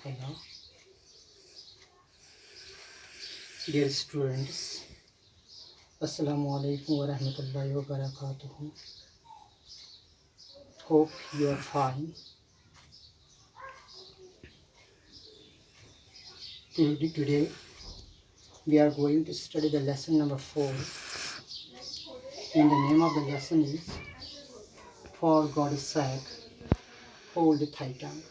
Hello, dear students. Assalamu alaikum wa rahmatullahi wa barakatuh. Hope you are fine. Today we are going to study the lesson number 4. And the name of the lesson is For God's Sake, Hold Thy Tongue.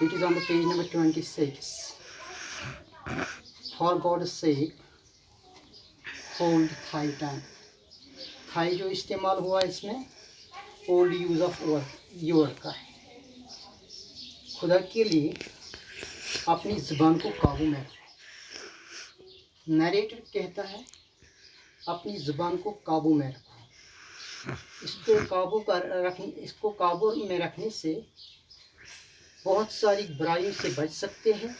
It is on the page number 26. For God's sake, hold thy tongue. Thy जो इस्तेमाल हुआ इसमें old use of your का है. खुदा के लिए अपनी ज़ुबान को काबू में रखो. नरेटर कहता है अपनी ज़ुबान को काबू में रखो. इसको काबू में रखने से बहुत सारी बुराइयों से बच सकते हैं,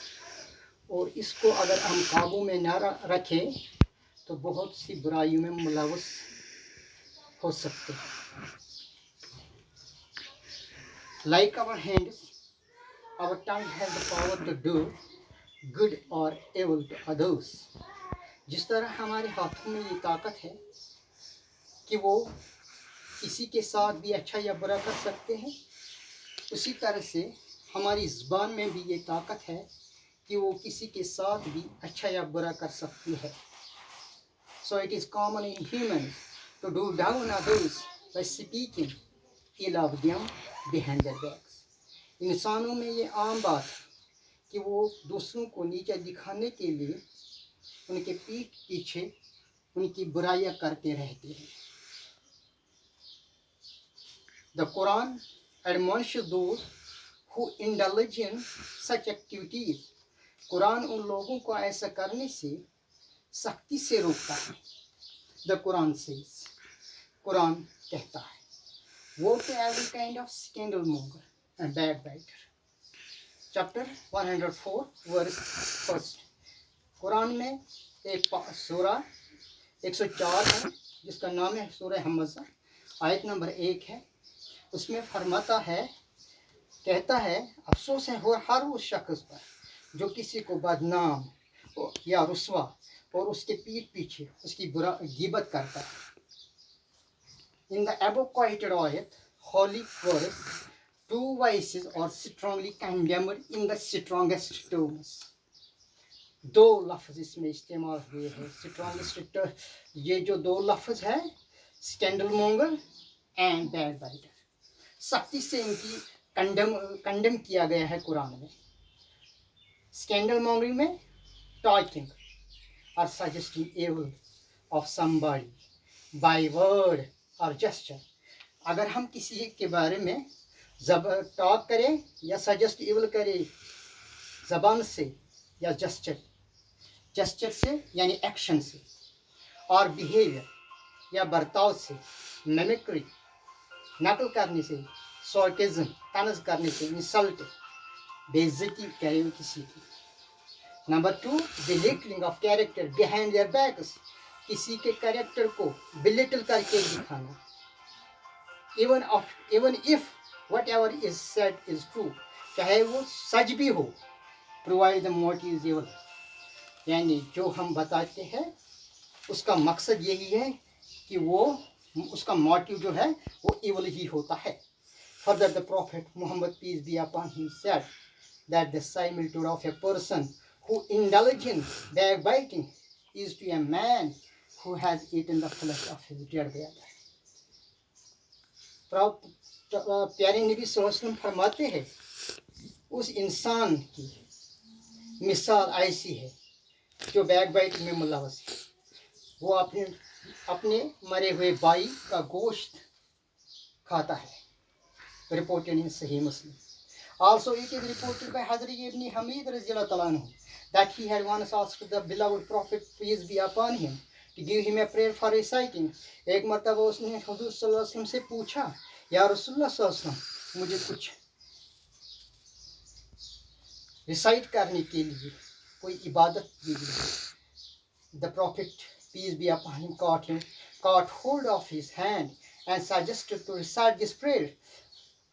और इसको अगर हम काबू में ना रखें तो बहुत सी बुराइयों में मुलव्वस हो सकते हैं. Like our hands, our tongue has the power to do good or evil to others. जिस तरह हमारे हाथों में ये ताकत है कि वो किसी के साथ भी अच्छा या बुरा कर सकते हैं, उसी तरह से हमारी ज़ुबान में भी ये ताकत है कि वो किसी के साथ भी अच्छा या बुरा कर सकती है. So it is common in humans to do down others by speaking ill of them behind their backs. इंसानों में ये आम बात है कि वो दूसरों को नीचा दिखाने के लिए उनके पीठ पीछे उनकी बुराइयां करते रहते हैं. The Quran admonishes those who indulge in such activities. Quran उन लोगों को ऐसा करने से सख्ती से रोकता है. The Quran says, कुरान कहता है, woe to every kind of scandal monger and backbiter. Chapter 104 verse 1. Quran में एक सूरा 104 है जिसका नाम है सूरह हमज़ा. आयत नंबर 1 है. उसमें फरमाता है, कहता है, अफसोस है हर उस शख्स पर जो किसी को बदनाम या रुस्वा और उसके पीठ पीछे उसकी गिबत करता है. In the above quoted ayat, holy verse, two vices are strongly condemned in the strongest terms. दो लफ्ज़ इसमें इस्तेमाल हुए हैं. स्ट्रॉन्गेस्ट, ये जो दो लफ्ज़ है, scandal monger and bad biter, सख्ती से इनकी कंडेम किया गया है कुरान में. स्कैंडल मॉन्गरिंग में talking or suggesting evil of somebody by word or gesture. अगर हम किसी के बारे में टॉक करें या सजेस्ट इवल करें ज़बान से या जेस्चर से यानी एक्शन से, और बिहेवियर या बर्ताव से, मिमिक्री नकल करने से, सार्केज़म तनज़ करने से, इंसल्ट बेइज्जती करें किसी की. Number 2, belittling of character behind their backs. किसी के कैरेक्टर को बिलिटल करके दिखाना. even if whatever is said is true, चाहे वो सच भी हो, provide the motive is evil. यानी जो हम बताते हैं उसका मकसद यही है कि वो उसका मोटिव जो है वो evil ही होता है. Further, the Prophet Muhammad, peace be upon him, said that the similitude of a person who indulges in backbiting is to a man who has eaten the flesh of his dead brother. प्यारे नबी सल्लल्लाहु अलैहि वसल्लम फरमाते हैं, उस इंसान की मिसाल ऐसी है जो बैकबाइटिंग में मुलव्वस है. वो अपने मरे हुए भाई का गोश्त खाता है. Reported in Sahih Muslim. Also, it is reported by Hazrat Ibn Hamid radhiyallahu anhu that he had once asked the beloved Prophet, peace be upon him, to give him a prayer for reciting. एक मरतबा उसने हुजूर सल्लल्लाहु अलैहि वसल्लम से पूछा, या रसूलुल्लाह सल्लल्लाहु अलैहि वसल्लम, मुझे कुछ रिसाइट करने के लिए कोई इबादत दीजिए. The Prophet, peace be upon him, caught hold of his hand and suggested to recite this prayer.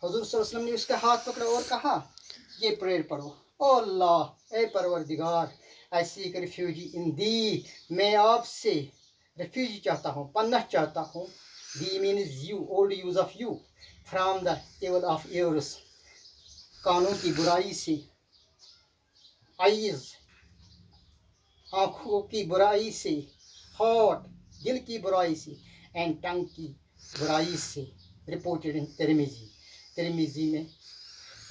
हुजूर सल्लल्लाहु अलैहि वसल्लम ने उसका हाथ पकड़ा और कहा, ये प्रेयर पढ़ो। ओ अल्लाह, ए परवरदिगार, आई सीक रिफ्यूजी इन दी, मैं आपसे रिफ्यूजी चाहता हूँ, पन्ना चाहता हूँ। The means you, old use of you, from the evil of yours, कानों की बुराई से, आईज आँखों की बुराई से, हार्ट दिल की बुराई से, एंड टंग की बुराई से। रिपोर्टेड इन तिरमिजी, तिरमिजी में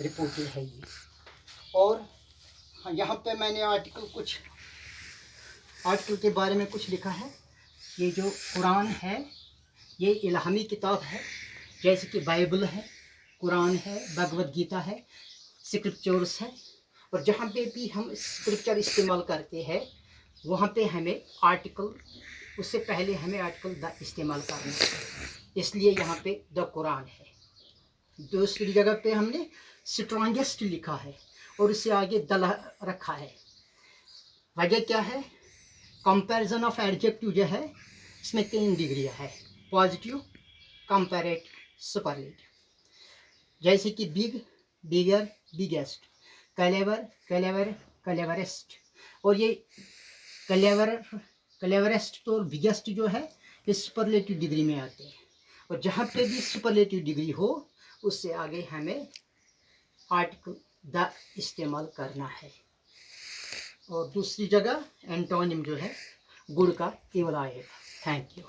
रिपोर्टेड है ये। और हाँ, यहाँ पे मैंने आर्टिकल के बारे में कुछ लिखा है। ये जो कुरान है ये इल्हामी किताब है, जैसे कि बाइबल है, कुरान है, भगवद गीता है, स्क्रिप्चर्स है। और जहाँ पे भी हम स्क्रिप्चर इस्तेमाल करते हैं वहाँ पे हमें आर्टिकल, उससे पहले हमें आर्टिकल द इस्तेमाल करना है, इसलिए यहाँ पे द कुरान है। दूसरी जगह पे हमने स्ट्रॉन्गेस्ट लिखा है और उससे आगे द रखा है। वजह क्या है? कंपैरिजन ऑफ एडजेक्टिव जो है इसमें 3 डिग्रियाँ है, पॉजिटिव, कंपैरेटिव, सुपरलेटिव। जैसे कि बिग, बिगर, बिगेस्ट, क्लेवर, क्लेवर, क्लेवरेस्ट। और ये क्लेवरेस्ट तो बिगेस्ट जो है ये सुपरलेटिव डिग्री में आते हैं। और जहाँ पे भी सुपरलेटिव डिग्री हो उससे आगे हमें आर्टिकल द इस्तेमाल करना है। और दूसरी जगह एंटोनिम जो है गुड का केवल आएगा। Thank you.